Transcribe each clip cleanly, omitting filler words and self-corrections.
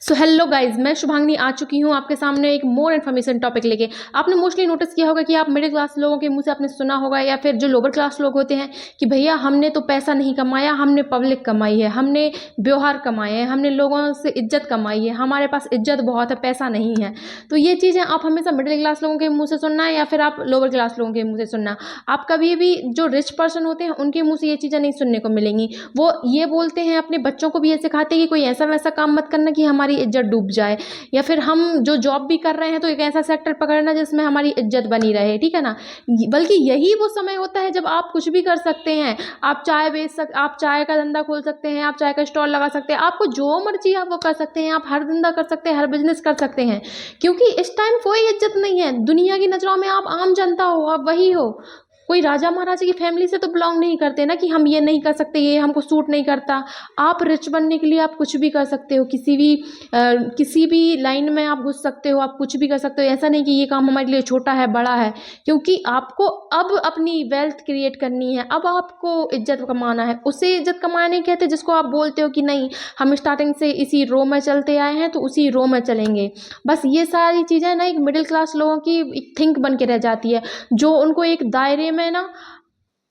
So hello guys, मैं शुभांगी आ चुकी हूँ आपके सामने एक मोर इन्फॉर्मेशन टॉपिक लेके। आपने मोस्टली नोटिस किया होगा कि आप मिडिल क्लास लोगों के मुंह से आपने सुना होगा, या फिर जो लोअर क्लास लोग होते हैं कि भैया हमने तो पैसा नहीं कमाया, हमने पब्लिक कमाई है, हमने व्यवहार कमाए हैं, हमने लोगों से इज्जत कमाई है, हमारे पास इज्जत बहुत है, पैसा नहीं है। तो ये चीज़ें आप हमेशा मिडिल क्लास लोगों के मुँह से सुनना है या फिर आप लोअर क्लास लोगों के मुँह से सुनना। आप कभी भी जो रिच पर्सन होते हैं उनके मुँह से ये चीज़ें नहीं सुनने को मिलेंगी। वो ये बोलते हैं, अपने बच्चों को भी ये सिखाते हैं कि कोई ऐसा वैसा काम मत करना कि हमारी इज्जत डूब जाए, या फिर हम जो जॉब भी कर रहे हैं तो एक ऐसा सेक्टर पकड़ना जिसमें हमारी इज्जत बनी रहे, ठीक है ना। बल्कि यही वो समय होता है जब आप कुछ भी कर सकते हैं। आप चाय का धंधा खोल सकते हैं, आप चाय का स्टॉल लगा सकते हैं, आपको जो मर्जी आप वो कर सकते हैं, आप हर धंधा कर सकते हैं, हर बिजनेस कर सकते हैं, क्योंकि इस टाइम कोई इज्जत नहीं है दुनिया की नज़रों में। आप आम जनता हो, आप वही हो, कोई राजा महाराजा की फैमिली से तो बिलोंग नहीं करते ना कि हम ये नहीं कर सकते, ये हमको सूट नहीं करता। आप रिच बनने के लिए आप कुछ भी कर सकते हो, किसी भी लाइन में आप घुस सकते हो, आप कुछ भी कर सकते हो। ऐसा नहीं कि ये काम हमारे लिए छोटा है, बड़ा है, क्योंकि आपको अब अपनी वेल्थ क्रिएट करनी है, अब आपको इज्जत कमाना है। उसे इज्जत कमाना नहीं कहते जिसको आप बोलते हो कि नहीं हम स्टार्टिंग से इसी रो में चलते आए हैं तो उसी रो में चलेंगे। बस ये सारी चीज़ें ना एक मिडिल क्लास लोगों की एक थिंक बन के रह जाती है, जो उनको एक दायरे में ना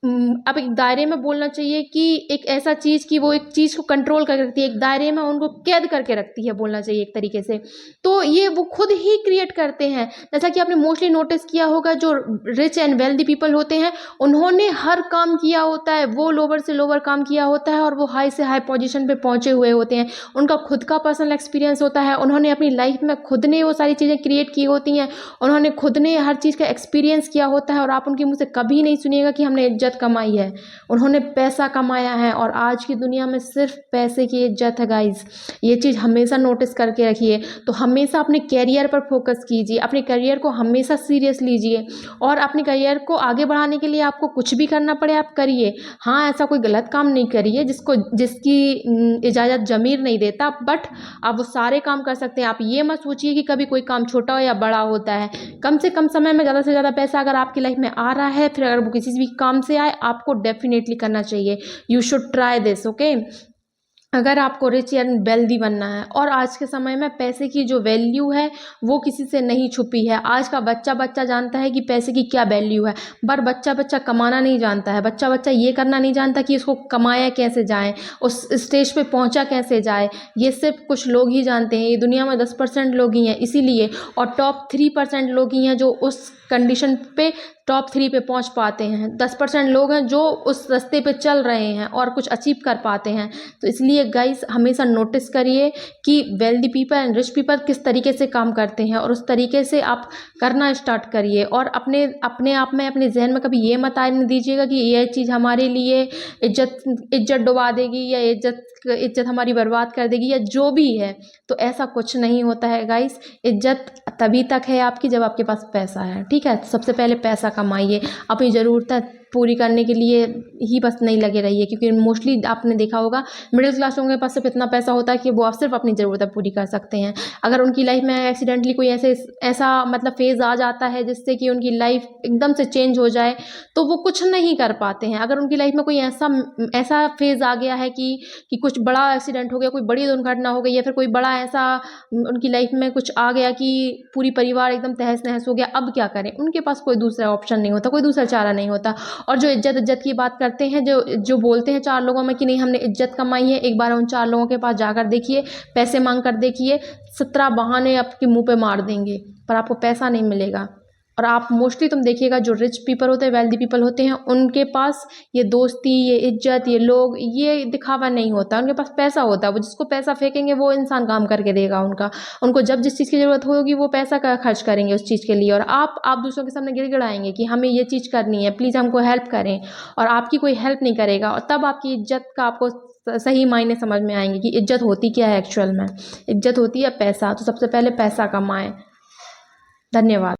अब एक दायरे में बोलना चाहिए कि एक ऐसा चीज़ कि वो एक चीज़ को कंट्रोल करके रखती है, एक दायरे में उनको कैद करके रखती है, बोलना चाहिए एक तरीके से। तो ये वो खुद ही क्रिएट करते हैं। जैसा कि आपने मोस्टली नोटिस किया होगा, जो रिच एंड वेल्दी पीपल होते हैं उन्होंने हर काम किया होता है, वो लोअर से लोअर काम किया होता है और वो हाई से हाई पोजीशन पे पहुंचे हुए होते हैं। उनका खुद का पर्सनल एक्सपीरियंस होता है, उन्होंने अपनी लाइफ में खुद ने वो सारी चीज़ें क्रिएट की होती हैं, उन्होंने खुद ने हर चीज़ का एक्सपीरियंस किया होता है। और आप उनके मुँह से कभी नहीं सुनिएगा कि हमने इज्जत कमाई है। उन्होंने पैसा कमाया है और आज की दुनिया में सिर्फ पैसे की इज्जत है गाइज। ये चीज़ हमेशा नोटिस करके रखिए। तो हमेशा अपने कैरियर पर फोकस कीजिए, अपने करियर को हमेशा सीरियस लीजिए, और अपने करियर को आगे बढ़ाने के लिए आपको कुछ भी करना पड़े आप करिए। हाँ, ऐसा कोई गलत काम नहीं करिए जिसकी इजाज़त ज़मीर नहीं देता, बट आप वो सारे काम कर सकते हैं। आप ये मत सोचिए कि कभी कोई काम छोटा हो या बड़ा होता है। कम से कम समय में ज़्यादा से ज़्यादा पैसा अगर आपकी लाइफ में आ रहा है, फिर अगर वो किसी भी काम से आए, आपको डेफिनेटली करना चाहिए। You should try this, okay. अगर आपको रिच एंड वेल्दी बनना है, और आज के समय में पैसे की जो वैल्यू है वो किसी से नहीं छुपी है। आज का बच्चा बच्चा जानता है कि पैसे की क्या वैल्यू है, पर बच्चा बच्चा कमाना नहीं जानता है। बच्चा बच्चा ये करना नहीं जानता कि उसको कमाया कैसे जाए, उस स्टेज पे पहुंचा कैसे जाए। ये सिर्फ कुछ लोग ही जानते हैं। ये दुनिया में 10% लोग ही हैं इसीलिए, और टॉप 3% लोग ही हैं जो उस कंडीशन पे टॉप 3 पे पहुंच पाते हैं। 10% लोग हैं जो उस रास्ते पे चल रहे हैं और कुछ अचीव कर पाते हैं। तो इसलिए गाइस हमेशा नोटिस करिए कि wealthy people and rich people किस तरीके से काम करते हैं, और उस तरीके से आप करना स्टार्ट करिए। और अपने आप में, अपने जहन में कभी ये मत आने दीजिएगा कि ये चीज़ हमारे लिए इज्जत डुबा देगी, या इज्जत हमारी बर्बाद कर देगी, या जो भी है। तो ऐसा कुछ नहीं होता है गाइस। इज्जत तभी तक है आपकी जब आपके पास पैसा है, ठीक है। तो सबसे पहले पैसा कमाइए, अपनी ज़रूरतें पूरी करने के लिए ही बस नहीं लगे रहिए, क्योंकि मोस्टली आपने देखा होगा मिडिल क्लास लोगों के पास सिर्फ इतना पैसा होता है कि वो सिर्फ अपनी ज़रूरतें पूरी कर सकते हैं। अगर उनकी लाइफ में एक्सीडेंटली कोई ऐसा मतलब फेज़ आ जाता है जिससे कि उनकी लाइफ एकदम से चेंज हो जाए, तो वो कुछ नहीं कर पाते हैं। अगर उनकी लाइफ में कोई ऐसा फेज़ आ गया है कि कुछ बड़ा एक्सीडेंट हो गया, कोई बड़ी दुर्घटना हो गई, या फिर कोई बड़ा ऐसा उनकी लाइफ में कुछ आ गया कि पूरी परिवार एकदम तहस नहस हो गया, अब क्या करें। उनके पास कोई दूसरा ऑप्शन नहीं होता, कोई दूसरा चारा नहीं होता। और जो इज्जत की बात करते हैं, जो बोलते हैं 4 लोगों में कि नहीं हमने इज्जत कमाई है, एक बार उन 4 लोगों के पास जाकर देखिए, पैसे मांग कर देखिए, 17 बहाने आपके मुंह पे मार देंगे, पर आपको पैसा नहीं मिलेगा। और आप मोस्टली तुम देखिएगा जो रिच पीपल होते हैं, वेल्दी पीपल होते हैं, उनके पास ये दोस्ती, ये इज्जत, ये लोग, ये दिखावा नहीं होता। उनके पास पैसा होता है, वो जिसको पैसा फेंकेंगे वो इंसान काम करके देगा उनको जब जिस चीज़ की ज़रूरत होगी वो पैसा का खर्च करेंगे उस चीज़ के लिए। और आप दूसरों के सामने गिड़गिड़ाएंगे कि हमें ये चीज़ करनी है, प्लीज़ हमको हेल्प करें, और आपकी कोई हेल्प नहीं करेगा। और तब आपकी इज्जत का आपको सही मायने समझ में आएंगे कि इज्जत होती क्या है एक्चुअल में। इज्जत होती है पैसा। तो सबसे पहले पैसा कमाएं। धन्यवाद।